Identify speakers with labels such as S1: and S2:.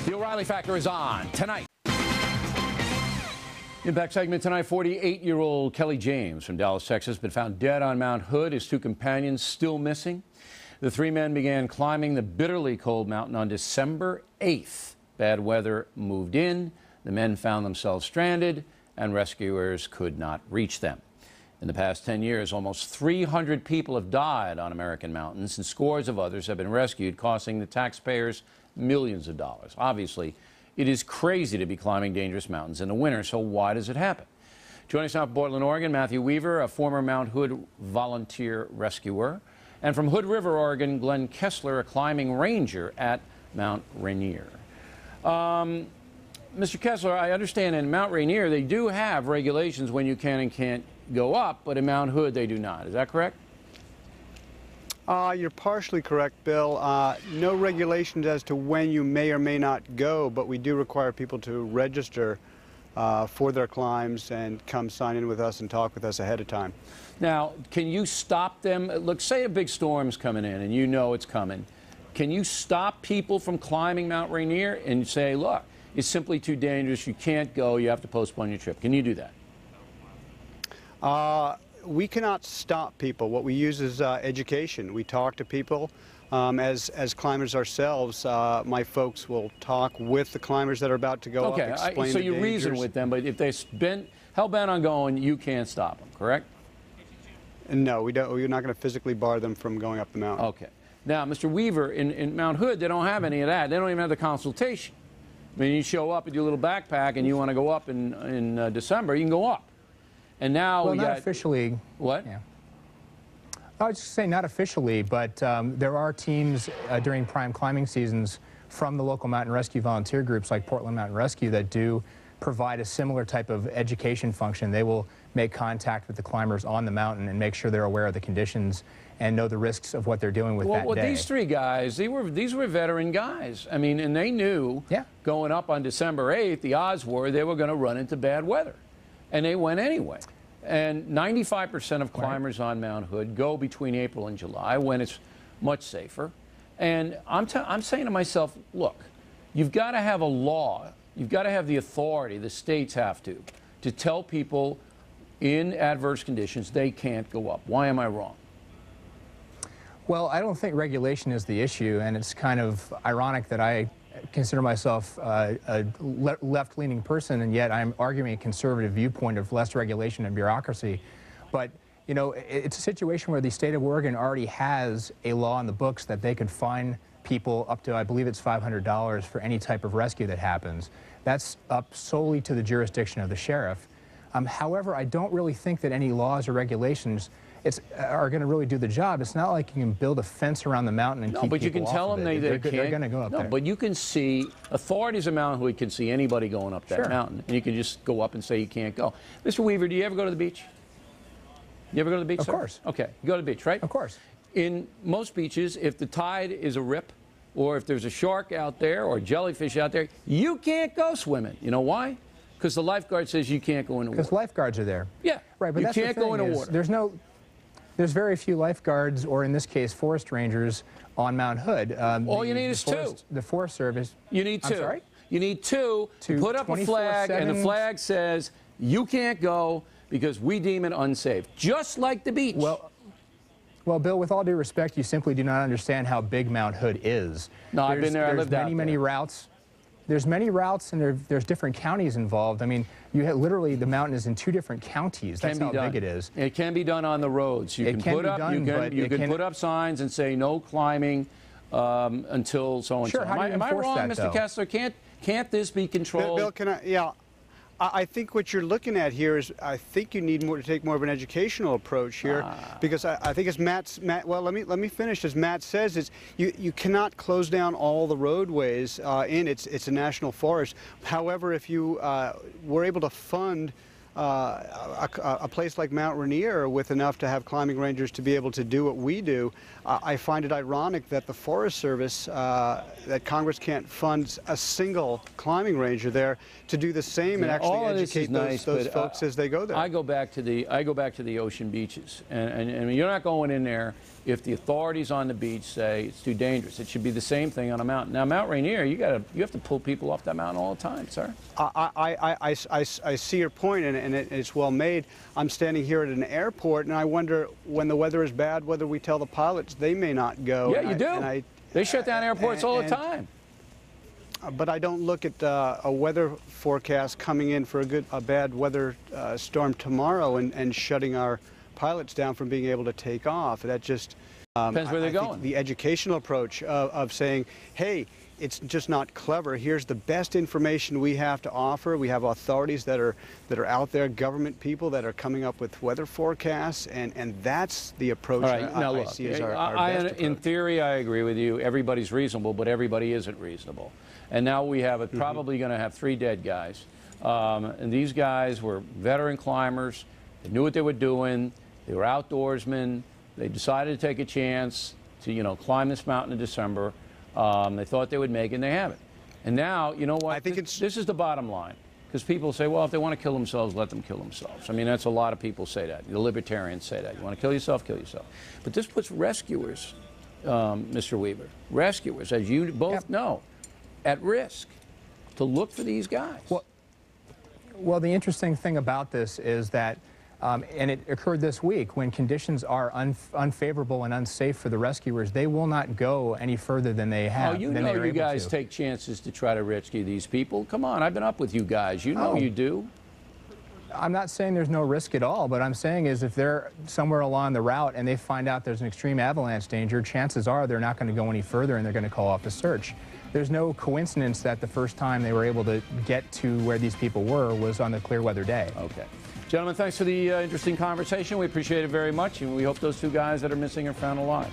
S1: The O'Reilly Factor is on tonight. Impact segment tonight, 48-year-old Kelly James from Dallas, Texas, been found dead on Mount Hood. His two companions still missing. The three men began climbing the bitterly cold mountain on December 8th. Bad weather moved in. The men found themselves stranded, and rescuers could not reach them. In the past 10 years, almost 300 people have died on American mountains, and scores of others have been rescued, costing the taxpayers millions of dollars. Obviously, it is crazy to be climbing dangerous mountains in the winter, so why does it happen? Joining us now from Portland, Oregon, Matthew Weaver, a former Mount Hood volunteer rescuer. And from Hood River, Oregon, Glenn Kessler, a climbing ranger at Mount Rainier. Mr. Kessler, I understand in Mount Rainier they do have regulations when you can and can't go up, but in Mount Hood they do not. Is that correct?
S2: You're partially correct, Bill. No regulations as to when you may or may not go, but we do require people to register for their climbs and come sign in with us and talk with us ahead of time.
S1: Now, can you stop them? Look, say a big storm's coming in and you know it's coming. Can you stop people from climbing Mount Rainier and say, look, it's simply too dangerous, you can't go, you have to postpone your trip? Can you do that?
S2: We cannot stop people. What we use is education. We talk to people. As climbers ourselves, my folks will talk with the climbers that are about to go up, explain
S1: so
S2: the
S1: you
S2: dangers.
S1: reason with them, but if they're hell-bent on going, you can't stop them, correct?
S2: No, we don't. We're not going to physically bar them from going up the mountain.
S1: Okay. Now, Mr. Weaver, in Mount Hood, they don't have any of that. They don't even have the consultation. I mean, you show up with your little backpack and you want to go up in December, you can go up. And now
S3: well,
S1: we
S3: not
S1: got
S3: officially.
S1: What?
S3: Yeah. I would just say not officially, but there are teams during prime climbing seasons from the local mountain rescue volunteer groups like Portland Mountain Rescue that do provide a similar type of education function. They will make contact with the climbers on the mountain and make sure they're aware of the conditions and know the risks of what they're doing with that day.
S1: Well, these three guys, these were veteran guys. I mean, and they knew going up on December 8th, the odds were they were going to run into bad weather. And they went anyway. And 95% of climbers on Mount Hood go between April and July when it's much safer. And I'm saying to myself, look, you've got to have a law. You've got to have the authority, the states have to tell people in adverse conditions they can't go up. Why am I wrong?
S3: Well, I don't think regulation is the issue, and it's kind of ironic that I consider myself a left-leaning person, and yet I'm arguing a conservative viewpoint of less regulation and bureaucracy. But, you know, it's a situation where the state of Oregon already has a law in the books that they could fine people up to, I believe it's $500 for any type of rescue that happens. That's up solely to the jurisdiction of the sheriff. However, I don't really think that any laws or regulations are going to really do the job. It's not like you can build a fence around the mountain and keep people off of it.
S1: But you can tell them they're
S3: going to go up there.
S1: No, but you can see, authorities in Mount Hood can see anybody going up that mountain, and you can just go up and say you can't go. Mr. Weaver, do you ever go to the beach? You ever go to the beach, sir?
S3: Of course.
S1: Okay, you go to the beach, right?
S3: Of course.
S1: In most beaches, if the tide is a rip, or if there's a shark out there or a jellyfish out there, you can't go swimming. You know why? Because the lifeguard says you can't go in the water.
S3: Because lifeguards are there.
S1: Yeah,
S3: right. But
S1: you can't go in the water.
S3: There's very few lifeguards, or in this case, forest rangers on Mount Hood.
S1: All you need is two.
S3: The Forest Service.
S1: You need two.
S3: I'm sorry?
S1: You need two to put up a flag, and the flag says you can't go because we deem it unsafe, just like the beach.
S3: Well, Bill, with all due respect, you simply do not understand how big Mount Hood is.
S1: No, I've been there. I lived out there.
S3: Many routes. There's many routes, and there's different counties involved. I mean, literally the mountain is in 2 different counties. That's how big it is.
S1: It can be done on the roads. You can put up signs and say no climbing until so and so.
S3: Sure. Am I wrong,
S1: that, Mr. Kessler? Can't this be controlled?
S2: Bill, can I? Yeah. I think what you're looking at here is, I think you need to take more of an educational approach here, because I think as Matt, well, let me finish. As Matt says, it's you cannot close down all the roadways it's a national forest. However, if you were able to fund a place like Mount Rainier with enough to have climbing rangers to be able to do what we do, I find it ironic that the Forest Service, that Congress can't fund a single climbing ranger there to do the same and actually educate those folks as they go there.
S1: I go back to the ocean beaches, and you're not going in there if the authorities on the beach say it's too dangerous. It should be the same thing on a mountain. Now, Mount Rainier, you have to pull people off that mountain all the time, sir.
S2: I see your point, and it's well made. I'm standing here at an airport, and I wonder, when the weather is bad, whether we tell the pilots they may not go.
S1: Yeah, you do. They shut down airports all the time.
S2: But I don't look at a weather forecast coming in for a bad weather storm tomorrow and shutting our pilots down from being able to take off. That just
S1: depends where they're going.
S2: The educational approach of saying, hey, it's just not clever. Here's the best information we have to offer. We have authorities that are out there, government people that are coming up with weather forecasts, and that's the approach I see as our best approach.
S1: In theory, I agree with you. Everybody's reasonable, but everybody isn't reasonable. And now we have probably going to have 3 dead guys. And these guys were veteran climbers. They knew what they were doing. They were outdoorsmen. They decided to take a chance to, climb this mountain in December. They thought they would make it, and they haven't. And now, you know what?
S2: I think
S1: this is the bottom line. Because people say, well, if they want to kill themselves, let them kill themselves. I mean, that's a lot of people say that. The libertarians say that. You want to kill yourself, kill yourself. But this puts rescuers, Mr. Weaver, rescuers, as you both know, at risk to look for these guys.
S3: Well, the interesting thing about this is that, and it occurred this week, when conditions are unfavorable and unsafe for the rescuers, they will not go any further than they have.
S1: Oh, you know you guys take chances to try to rescue these people. Come on, I've been up with you guys. You know you do.
S3: I'm not saying there's no risk at all, but I'm saying is if they're somewhere along the route and they find out there's an extreme avalanche danger, chances are they're not going to go any further and they're going to call off the search. There's no coincidence that the first time they were able to get to where these people were was on the clear weather day.
S1: Okay. Gentlemen, thanks for the interesting conversation. We appreciate it very much, and we hope those 2 guys that are missing are found alive.